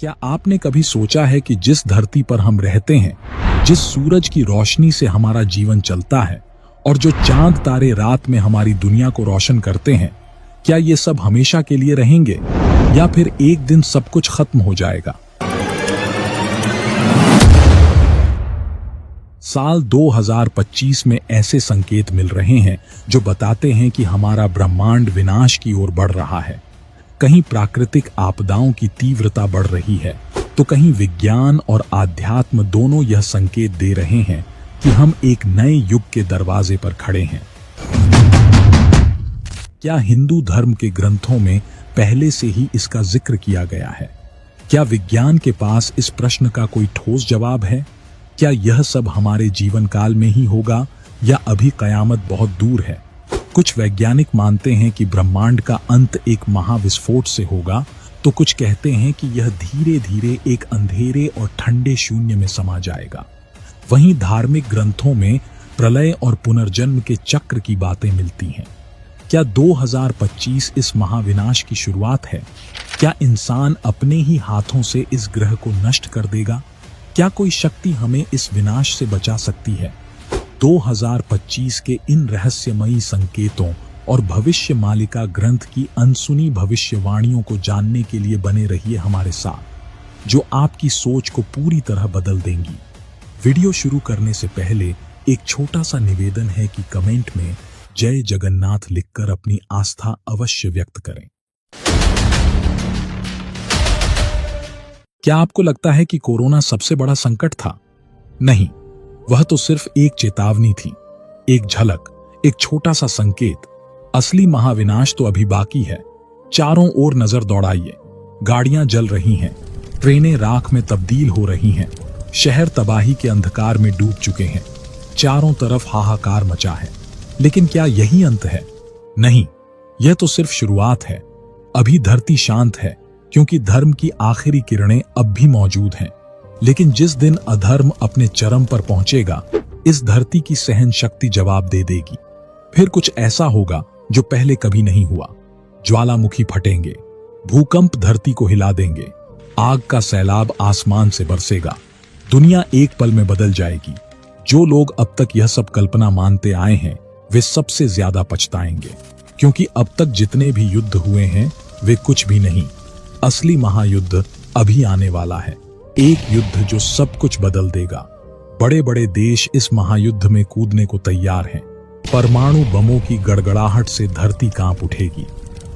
क्या आपने कभी सोचा है कि जिस धरती पर हम रहते हैं, जिस सूरज की रोशनी से हमारा जीवन चलता है और जो चांद तारे रात में हमारी दुनिया को रोशन करते हैं, क्या ये सब हमेशा के लिए रहेंगे या फिर एक दिन सब कुछ खत्म हो जाएगा? साल 2025 में ऐसे संकेत मिल रहे हैं जो बताते हैं कि हमारा ब्रह्मांड विनाश की ओर बढ़ रहा है। कहीं प्राकृतिक आपदाओं की तीव्रता बढ़ रही है, तो कहीं विज्ञान और आध्यात्म दोनों यह संकेत दे रहे हैं कि हम एक नए युग के दरवाजे पर खड़े हैं। क्या हिंदू धर्म के ग्रंथों में पहले से ही इसका जिक्र किया गया है? क्या विज्ञान के पास इस प्रश्न का कोई ठोस जवाब है? क्या यह सब हमारे जीवन काल में ही होगा या अभी कयामत बहुत दूर है? कुछ वैज्ञानिक मानते हैं कि ब्रह्मांड का अंत एक महाविस्फोट से होगा, तो कुछ कहते हैं कि यह धीरे धीरे एक अंधेरे और ठंडे शून्य में समा जाएगा। वहीं धार्मिक ग्रंथों में प्रलय और पुनर्जन्म के चक्र की बातें मिलती हैं। क्या 2025 इस महाविनाश की शुरुआत है? क्या इंसान अपने ही हाथों से इस ग्रह को नष्ट कर देगा? क्या कोई शक्ति हमें इस विनाश से बचा सकती है? 2025 के इन रहस्यमयी संकेतों और भविष्य मालिका ग्रंथ की अनसुनी भविष्यवाणियों को जानने के लिए बने रहिए हमारे साथ, जो आपकी सोच को पूरी तरह बदल देंगी। वीडियो शुरू करने से पहले एक छोटा सा निवेदन है कि कमेंट में जय जगन्नाथ लिखकर अपनी आस्था अवश्य व्यक्त करें। क्या आपको लगता है कि कोरोना सबसे बड़ा संकट था? नहीं, वह तो सिर्फ एक चेतावनी थी, एक झलक, एक छोटा सा संकेत। असली महाविनाश तो अभी बाकी है। चारों ओर नजर दौड़ाइए। गाड़ियां जल रही हैं, ट्रेनें राख में तब्दील हो रही हैं, शहर तबाही के अंधकार में डूब चुके हैं, चारों तरफ हाहाकार मचा है। लेकिन क्या यही अंत है? नहीं, यह तो सिर्फ शुरुआत है। अभी धरती शांत है, क्योंकि धर्म की आखिरी किरणें अब भी मौजूद हैं। लेकिन जिस दिन अधर्म अपने चरम पर पहुंचेगा, इस धरती की सहन शक्ति जवाब दे देगी। फिर कुछ ऐसा होगा जो पहले कभी नहीं हुआ। ज्वालामुखी फटेंगे, भूकंप धरती को हिला देंगे, आग का सैलाब आसमान से बरसेगा, दुनिया एक पल में बदल जाएगी। जो लोग अब तक यह सब कल्पना मानते आए हैं, वे सबसे ज्यादा पछताएंगे, क्योंकि अब तक जितने भी युद्ध हुए हैं वे कुछ भी नहीं। असली महायुद्ध अभी आने वाला है, एक युद्ध जो सब कुछ बदल देगा। बड़े बड़े देश इस महायुद्ध में कूदने को तैयार हैं। परमाणु बमों की गड़गड़ाहट से धरती कांप उठेगी।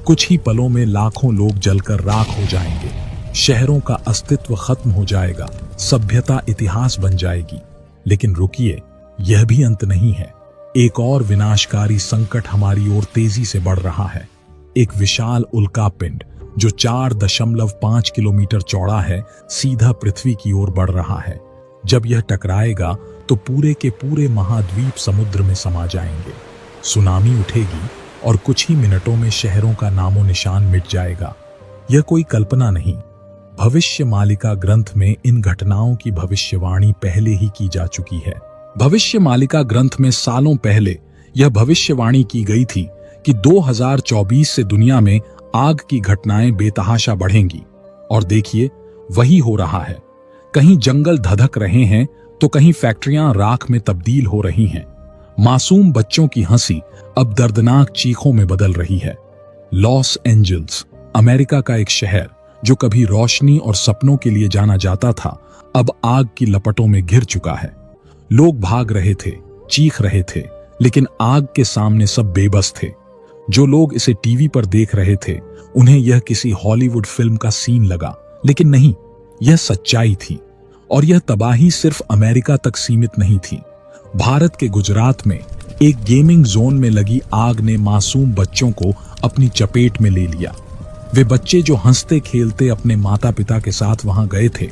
कुछ ही पलों में लाखों लोग जलकर राख हो जाएंगे, शहरों का अस्तित्व खत्म हो जाएगा, सभ्यता इतिहास बन जाएगी। लेकिन रुकिए, यह भी अंत नहीं है। एक और विनाशकारी संकट हमारी ओर तेजी से बढ़ रहा है। एक विशाल उल्कापिंड जो 4.5 किलोमीटर चौड़ा है, सीधा पृथ्वी की ओर बढ़ रहा है। जब यह टकराएगा तो पूरे के पूरे महाद्वीप समुद्र में समा जाएंगे। सुनामी उठेगी और कुछ ही मिनटों में शहरों का नामो निशान मिट जाएगा। यह कोई कल्पना नहीं, भविष्य मालिका ग्रंथ में इन घटनाओं की भविष्यवाणी पहले ही की जा चुकी है। भविष्य मालिका ग्रंथ में सालों पहले यह भविष्यवाणी की गई थी कि 2024 से दुनिया में आग की घटनाएं बेतहाशा बढ़ेंगी। और देखिए, वही हो रहा है। कहीं जंगल धधक रहे हैं तो कहीं फैक्ट्रियां राख में तब्दील हो रही हैं। मासूम बच्चों की हंसी अब दर्दनाक चीखों में बदल रही है। लॉस एंजल्स, अमेरिका का एक शहर जो कभी रोशनी और सपनों के लिए जाना जाता था, अब आग की लपटों में घिर चुका है। लोग भाग रहे थे, चीख रहे थे, लेकिन आग के सामने सब बेबस थे। जो लोग इसे टीवी पर देख रहे थे, उन्हें यह किसी हॉलीवुड फिल्म का सीन लगा, लेकिन नहीं, यह सच्चाई थी। और यह तबाही सिर्फ अमेरिका तक सीमित नहीं थी। भारत के गुजरात में एक गेमिंग जोन में लगी आग ने मासूम बच्चों को अपनी चपेट में ले लिया। वे बच्चे जो हंसते खेलते अपने माता पिता के साथ वहां गए थे,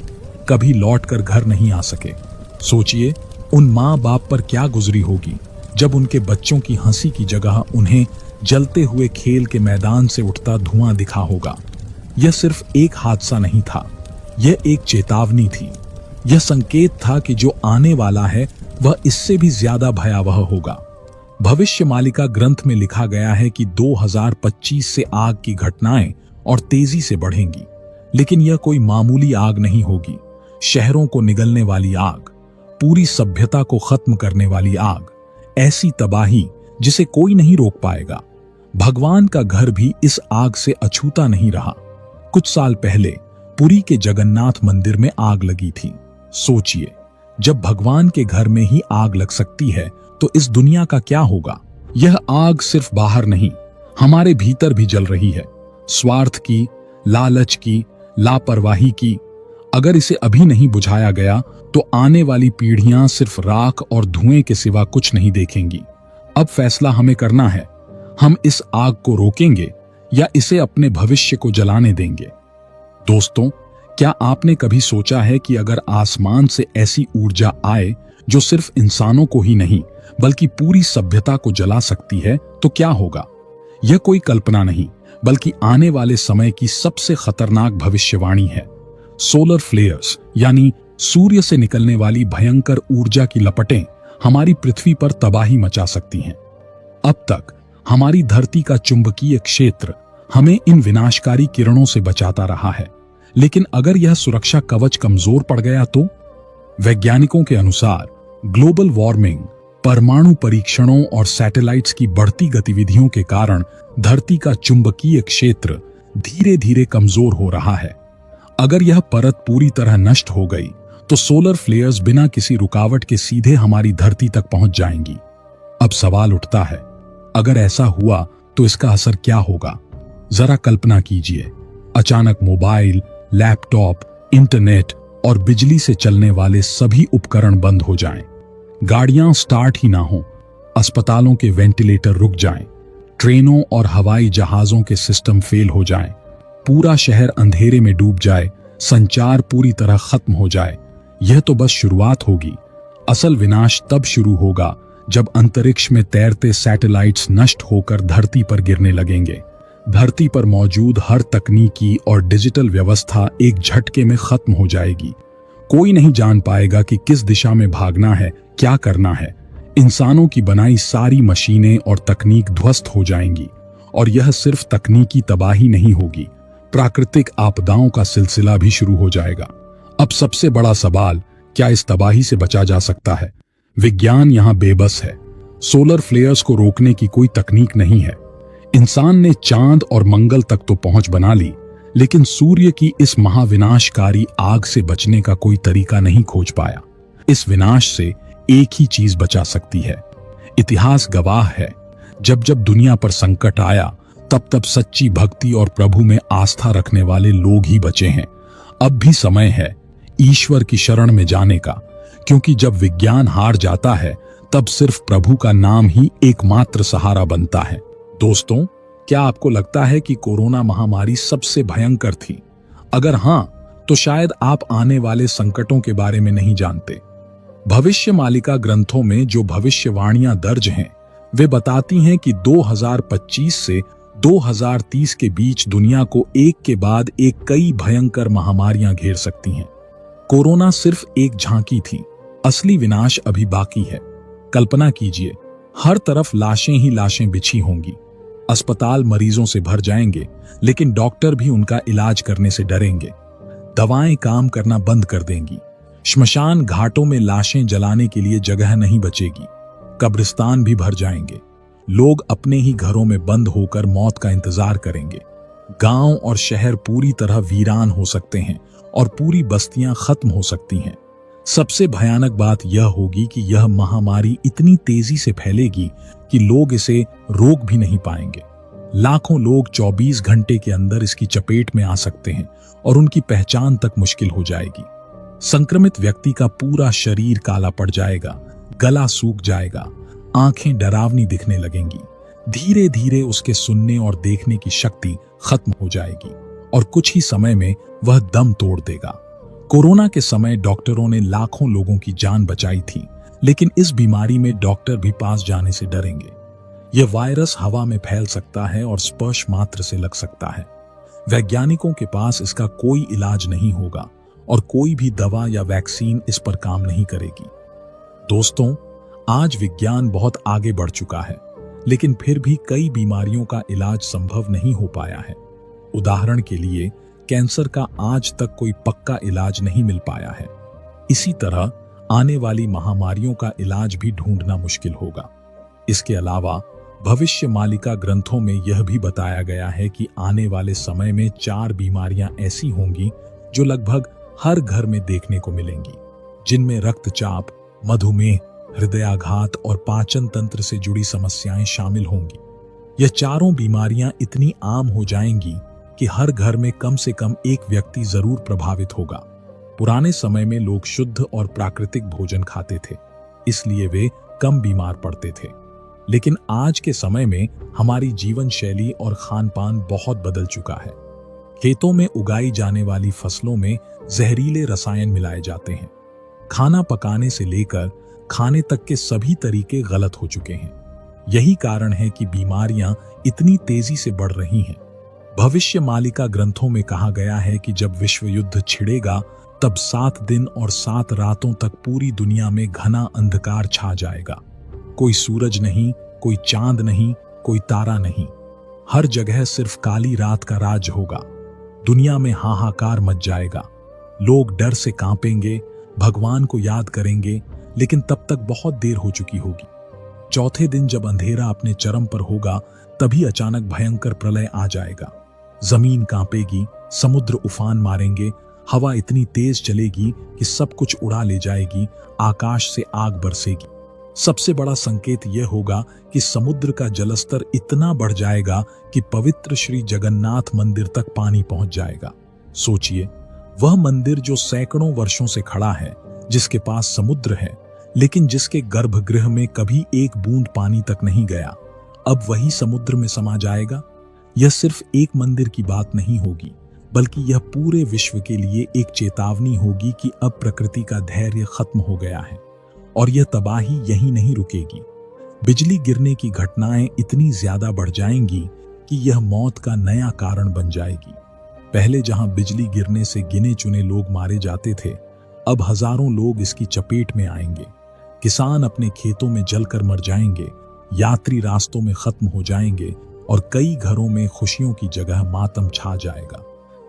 कभी लौटकर घर नहीं आ सके। सोचिए, उन माँ बाप पर क्या गुजरी होगी जब उनके बच्चों की हंसी की जगह उन्हें जलते हुए खेल के मैदान से उठता धुआं दिखा होगा। यह सिर्फ एक हादसा नहीं था, यह एक चेतावनी थी। यह संकेत था कि जो आने वाला है वह इससे भी ज्यादा भयावह होगा। भविष्य मालिका ग्रंथ में लिखा गया है कि 2025 से आग की घटनाएं और तेजी से बढ़ेंगी। लेकिन यह कोई मामूली आग नहीं होगी। शहरों को निगलने वाली आग, पूरी सभ्यता को खत्म करने वाली आग, ऐसी तबाही जिसे कोई नहीं रोक पाएगा। भगवान का घर भी इस आग से अछूता नहीं रहा। कुछ साल पहले पुरी के जगन्नाथ मंदिर में आग लगी थी। सोचिए, जब भगवान के घर में ही आग लग सकती है तो इस दुनिया का क्या होगा। यह आग सिर्फ बाहर नहीं, हमारे भीतर भी जल रही है। स्वार्थ की, लालच की, लापरवाही की। अगर इसे अभी नहीं बुझाया गया तो आने वाली पीढ़ियां सिर्फ राख और धुएं के सिवा कुछ नहीं देखेंगी। अब फैसला हमें करना है, हम इस आग को रोकेंगे या इसे अपने भविष्य को जलाने देंगे। दोस्तों, क्या आपने कभी सोचा है कि अगर आसमान से ऐसी ऊर्जा आए जो सिर्फ इंसानों को ही नहीं बल्कि पूरी सभ्यता को जला सकती है तो क्या होगा। यह कोई कल्पना नहीं बल्कि आने वाले समय की सबसे खतरनाक भविष्यवाणी है। सोलर फ्लेयर्स यानी सूर्य से निकलने वाली भयंकर ऊर्जा की लपटें हमारी पृथ्वी पर तबाही मचा सकती हैं। अब तक हमारी धरती का चुंबकीय क्षेत्र हमें इन विनाशकारी किरणों से बचाता रहा है, लेकिन अगर यह सुरक्षा कवच कमजोर पड़ गया तो? वैज्ञानिकों के अनुसार ग्लोबल वार्मिंग, परमाणु परीक्षणों और सैटेलाइट्स की बढ़ती गतिविधियों के कारण धरती का चुंबकीय क्षेत्र धीरे धीरे कमजोर हो रहा है। अगर यह परत पूरी तरह नष्ट हो गई तो सोलर फ्लेयर्स बिना किसी रुकावट के सीधे हमारी धरती तक पहुंच जाएंगी। अब सवाल उठता है, अगर ऐसा हुआ तो इसका असर क्या होगा। जरा कल्पना कीजिए, अचानक मोबाइल, लैपटॉप, इंटरनेट और बिजली से चलने वाले सभी उपकरण बंद हो जाएं, गाड़ियां स्टार्ट ही ना हो, अस्पतालों के वेंटिलेटर रुक जाएं, ट्रेनों और हवाई जहाजों के सिस्टम फेल हो जाएं, पूरा शहर अंधेरे में डूब जाए, संचार पूरी तरह खत्म हो जाए। यह तो बस शुरुआत होगी। असल विनाश तब शुरू होगा जब अंतरिक्ष में तैरते सैटेलाइट्स नष्ट होकर धरती पर गिरने लगेंगे। धरती पर मौजूद हर तकनीकी और डिजिटल व्यवस्था एक झटके में खत्म हो जाएगी। कोई नहीं जान पाएगा कि किस दिशा में भागना है, क्या करना है। इंसानों की बनाई सारी मशीनें और तकनीक ध्वस्त हो जाएंगी। और यह सिर्फ तकनीकी तबाही नहीं होगी, प्राकृतिक आपदाओं का सिलसिला भी शुरू हो जाएगा। अब सबसे बड़ा सवाल, क्या इस तबाही से बचा जा सकता है? विज्ञान यहां बेबस है। सोलर फ्लेयर्स को रोकने की कोई तकनीक नहीं है। इंसान ने चांद और मंगल तक तो पहुंच बना ली, लेकिन सूर्य की इस महाविनाशकारी आग से बचने का कोई तरीका नहीं खोज पाया। इस विनाश से एक ही चीज बचा सकती है। इतिहास गवाह है, जब जब दुनिया पर संकट आया तब तब सच्ची भक्ति और प्रभु में आस्था रखने वाले लोग ही बचे हैं। अब भी समय है ईश्वर की शरण में जाने का, क्योंकि जब विज्ञान हार जाता है तब सिर्फ प्रभु का नाम ही एकमात्र सहारा बनता है। दोस्तों, क्या आपको लगता है कि कोरोना महामारी सबसे भयंकर थी? अगर हां, तो शायद आप आने वाले संकटों के बारे में नहीं जानते। भविष्य मालिका ग्रंथों में जो भविष्यवाणियां दर्ज हैं, वे बताती हैं कि 2025 से 2030 के बीच दुनिया को एक के बाद एक कई भयंकर महामारियां घेर सकती हैं। कोरोना सिर्फ एक झांकी थी, असली विनाश अभी बाकी है। कल्पना कीजिए, हर तरफ लाशें ही लाशें बिछी होंगी। अस्पताल मरीजों से भर जाएंगे, लेकिन डॉक्टर भी उनका इलाज करने से डरेंगे। दवाएं काम करना बंद कर देंगी। श्मशान घाटों में लाशें जलाने के लिए जगह नहीं बचेगी। कब्रिस्तान भी भर जाएंगे। लोग अपने ही घरों में बंद होकर मौत का इंतजार करेंगे। गांव और शहर पूरी तरह वीरान हो सकते हैं और पूरी बस्तियां खत्म हो सकती हैं। सबसे भयानक बात यह होगी कि यह महामारी इतनी तेजी से फैलेगी कि लोग इसे रोक भी नहीं पाएंगे। लाखों लोग 24 घंटे के अंदर इसकी चपेट में आ सकते हैं और उनकी पहचान तक मुश्किल हो जाएगी। संक्रमित व्यक्ति का पूरा शरीर काला पड़ जाएगा, गला सूख जाएगा, आंखें डरावनी दिखने लगेंगी। धीरे धीरे उसके सुनने और देखने की शक्ति खत्म हो जाएगी और कुछ ही समय में वह दम तोड़ देगा। कोरोना के समय डॉक्टरों ने लाखों लोगों की जान बचाई थी, लेकिन इस बीमारी में डॉक्टर भी पास जाने से डरेंगे। यह वायरस हवा में फैल सकता है और स्पर्श मात्र से लग सकता है। वैज्ञानिकों के पास इसका कोई इलाज नहीं होगा और कोई भी दवा या वैक्सीन इस पर काम नहीं करेगी। दोस्तों, आज विज्ञान बहुत आगे बढ़ चुका है, लेकिन फिर भी कई बीमारियों का इलाज संभव नहीं हो पाया है। उदाहरण के लिए कैंसर का आज तक कोई पक्का इलाज नहीं मिल पाया है। इसी तरह आने वाली महामारियों का इलाज भी ढूंढना मुश्किल होगा। इसके अलावा भविष्य मालिका ग्रंथों में यह भी बताया गया है कि आने वाले समय में 4 बीमारियां ऐसी होंगी जो लगभग हर घर में देखने को मिलेंगी, जिनमें रक्तचाप, मधुमेह, हृदयाघात और पाचन तंत्र से जुड़ी समस्याएं शामिल होंगी। यह चारों बीमारियां इतनी आम हो जाएंगी कि हर घर में कम से कम एक व्यक्ति जरूर प्रभावित होगा। पुराने समय में लोग शुद्ध और प्राकृतिक भोजन खाते थे, इसलिए वे कम बीमार पड़ते थे। लेकिन आज के समय में हमारी जीवन शैली और खान पान बहुत बदल चुका है। खेतों में उगाई जाने वाली फसलों में जहरीले रसायन मिलाए जाते हैं। खाना पकाने से लेकर खाने तक के सभी तरीके गलत हो चुके हैं। यही कारण है कि बीमारियां इतनी तेजी से बढ़ रही हैं। भविष्य मालिका ग्रंथों में कहा गया है कि जब विश्व युद्ध छिड़ेगा तब 7 दिन और 7 रातों तक पूरी दुनिया में घना अंधकार छा जाएगा। कोई सूरज नहीं, कोई चांद नहीं, कोई तारा नहीं। हर जगह सिर्फ काली रात का राज होगा। दुनिया में हाहाकार मच जाएगा। लोग डर से कांपेंगे, भगवान को याद करेंगे, लेकिन तब तक बहुत देर हो चुकी होगी। चौथे दिन जब अंधेरा अपने चरम पर होगा, तभी अचानक भयंकर प्रलय आ जाएगा। जमीन कांपेगी, समुद्र उफान मारेंगे, हवा इतनी तेज चलेगी कि सब कुछ उड़ा ले जाएगी, आकाश से आग बरसेगी। सबसे बड़ा संकेत यह होगा कि समुद्र का जलस्तर इतना बढ़ जाएगा कि पवित्र श्री जगन्नाथ मंदिर तक पानी पहुंच जाएगा। सोचिए, वह मंदिर जो सैकड़ों वर्षों से खड़ा है, जिसके पास समुद्र है, लेकिन जिसके गर्भगृह में कभी एक बूंद पानी तक नहीं गया, अब वही समुद्र में समा जाएगा। यह सिर्फ एक मंदिर की बात नहीं होगी, बल्कि यह पूरे विश्व के लिए एक चेतावनी होगी कि अब प्रकृति का धैर्य खत्म हो गया है और यह तबाही यहीं नहीं रुकेगी। बिजली गिरने की घटनाएं इतनी ज्यादा बढ़ जाएंगी कि यह मौत का नया कारण बन जाएगी। पहले जहां बिजली गिरने से गिने चुने लोग मारे जाते थे, अब हजारों लोग इसकी चपेट में आएंगे। किसान अपने खेतों में जलकर मर जाएंगे, यात्री रास्तों में खत्म हो जाएंगे और कई घरों में खुशियों की जगह मातम छा जाएगा।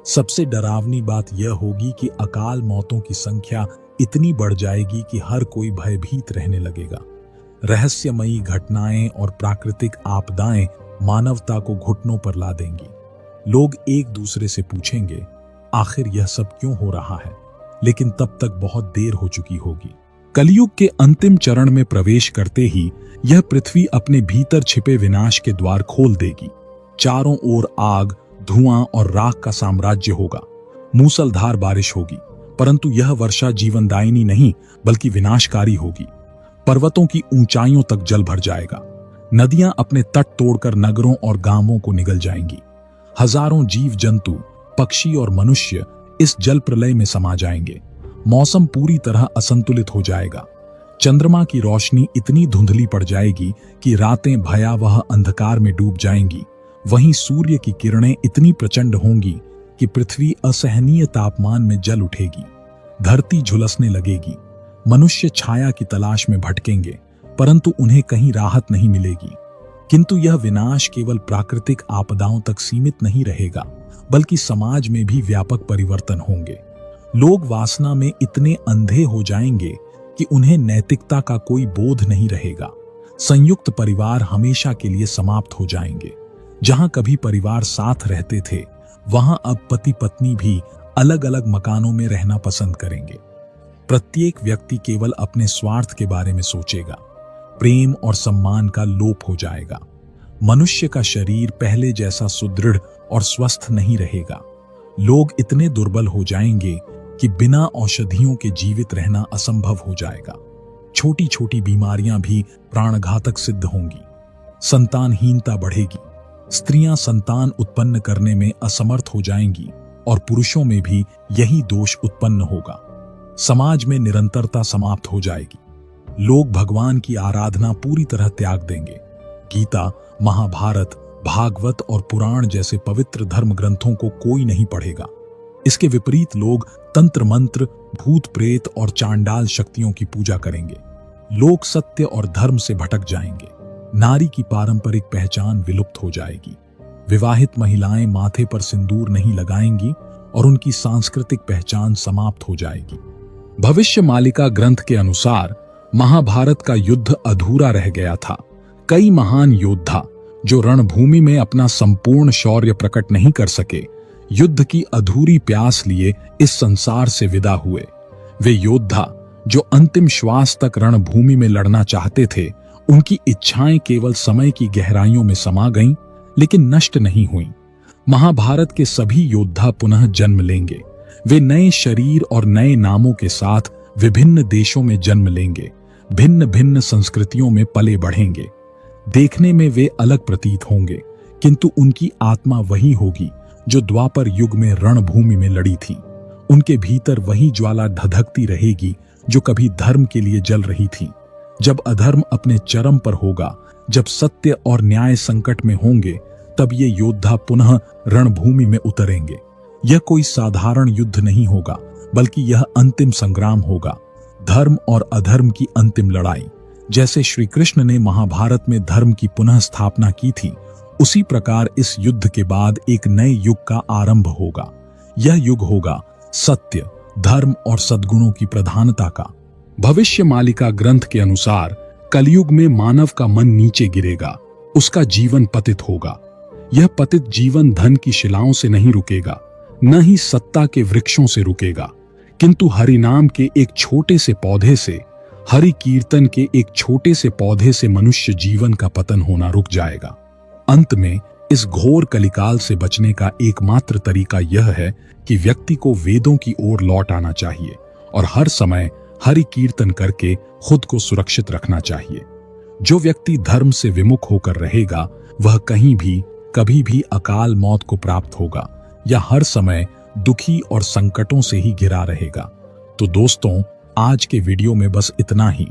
सबसे डरावनी बात यह होगी कि अकाल मौतों की संख्या इतनी बढ़ जाएगी कि हर कोई भयभीत रहने लगेगा। रहस्यमयी घटनाएं और प्राकृतिक आपदाएं मानवता को घुटनों पर ला देंगी। लोग एक दूसरे से पूछेंगे, आखिर यह सब क्यों हो रहा है? लेकिन तब तक बहुत देर हो चुकी होगी। कलयुग के अंतिम चरण में प्रवेश करते ही यह पृथ्वी अपने भीतर छिपे विनाश के द्वार खोल देगी। चारों ओर आग, धुआं और राख का साम्राज्य होगा। मूसलधार बारिश होगी, परंतु यह वर्षा जीवनदायिनी नहीं बल्कि विनाशकारी होगी। पर्वतों की ऊंचाइयों तक जल भर जाएगा। नदियां अपने तट तोड़कर नगरों और गांवों को निगल जाएंगी। हजारों जीव जंतु, पक्षी और मनुष्य इस जल प्रलय में समा जाएंगे। मौसम पूरी तरह असंतुलित हो जाएगा। चंद्रमा की रोशनी इतनी धुंधली पड़ जाएगी कि रातें भयावह अंधकार में डूब जाएंगी। वहीं सूर्य की किरणें इतनी प्रचंड होंगी कि पृथ्वी असहनीय तापमान में जल उठेगी। धरती झुलसने लगेगी। मनुष्य छाया की तलाश में भटकेंगे, परंतु उन्हें कहीं राहत नहीं मिलेगी। किंतु यह विनाश केवल प्राकृतिक आपदाओं तक सीमित नहीं रहेगा, बल्कि समाज में भी व्यापक परिवर्तन होंगे। लोग वासना में इतने अंधे हो जाएंगे कि उन्हें नैतिकता का कोई बोध नहीं रहेगा। संयुक्त परिवार हमेशा के लिए समाप्त हो जाएंगे। जहां कभी परिवार साथ रहते थे, वहां अब पति पत्नी भी अलग अलग मकानों में रहना पसंद करेंगे। प्रत्येक व्यक्ति केवल अपने स्वार्थ के बारे में सोचेगा। प्रेम और सम्मान का लोप हो जाएगा। मनुष्य का शरीर पहले जैसा सुदृढ़ और स्वस्थ नहीं रहेगा। लोग इतने दुर्बल हो जाएंगे कि बिना औषधियों के जीवित रहना असंभव हो जाएगा। छोटी छोटी बीमारियां भी प्राणघातक सिद्ध होंगी। संतानहीनता बढ़ेगी। स्त्रियां संतान उत्पन्न करने में असमर्थ हो जाएंगी और पुरुषों में भी यही दोष उत्पन्न होगा। समाज में निरंतरता समाप्त हो जाएगी। लोग भगवान की आराधना पूरी तरह त्याग देंगे। गीता, महाभारत, भागवत और पुराण जैसे पवित्र धर्म ग्रंथों को कोई नहीं पढ़ेगा। इसके विपरीत लोग तंत्र मंत्र, भूत प्रेत और चांडाल शक्तियों की पूजा करेंगे। लोग सत्य और धर्म से भटक जाएंगे। नारी की पारंपरिक पहचान विलुप्त हो जाएगी। विवाहित महिलाएं माथे पर सिंदूर नहीं लगाएंगी और उनकी सांस्कृतिक पहचान समाप्त हो जाएगी। भविष्य मालिका ग्रंथ के अनुसार महाभारत का युद्ध अधूरा रह गया था। कई महान योद्धा जो रणभूमि में अपना संपूर्ण शौर्य प्रकट नहीं कर सके, युद्ध की अधूरी प्यास लिए इस संसार से विदा हुए। वे योद्धा जो अंतिम श्वास तक रणभूमि में लड़ना चाहते थे, उनकी इच्छाएं केवल समय की गहराइयों में समा गईं, लेकिन नष्ट नहीं हुईं। महाभारत के सभी योद्धा पुनः जन्म लेंगे। वे नए शरीर और नए नामों के साथ विभिन्न देशों में जन्म लेंगे, भिन्न भिन्न संस्कृतियों में पले बढ़ेंगे। देखने में वे अलग प्रतीत होंगे, किंतु उनकी आत्मा वही होगी जो द्वापर युग में रणभूमि में लड़ी थी। उनके भीतर वही ज्वाला धधकती रहेगी जो कभी धर्म के लिए जल रही थी। जब अधर्म अपने चरम पर होगा, जब सत्य और न्याय संकट में होंगे, तब ये योद्धा पुनः रणभूमि में उतरेंगे। यह कोई साधारण युद्ध नहीं होगा, बल्कि यह अंतिम संग्राम होगा, धर्म और अधर्म की अंतिम लड़ाई। जैसे श्री कृष्ण ने महाभारत में धर्म की पुनः स्थापना की थी, उसी प्रकार इस युद्ध के बाद एक नए युग का आरंभ होगा। यह युग होगा सत्य, धर्म और सद्गुणों की प्रधानता का। भविष्य मालिका ग्रंथ के अनुसार कलयुग में मानव का मन नीचे गिरेगा, उसका जीवन पतित होगा। यह पतित जीवन धन की शिलाओं से नहीं रुकेगा, न ही सत्ता के वृक्षों से रुकेगा, किंतु हरिनाम के एक छोटे से पौधे से, हरि कीर्तन के एक छोटे से पौधे से मनुष्य जीवन का पतन होना रुक जाएगा। अंत में इस घोर कलिकाल से बचने का एकमात्र तरीका यह है कि व्यक्ति को वेदों की ओर लौट आना चाहिए और हर समय हरि कीर्तन करके खुद को सुरक्षित रखना चाहिए। जो व्यक्ति धर्म से विमुख होकर रहेगा, वह कहीं भी कभी भी अकाल मौत को प्राप्त होगा या हर समय दुखी और संकटों से ही घिरा रहेगा। तो दोस्तों, आज के वीडियो में बस इतना ही।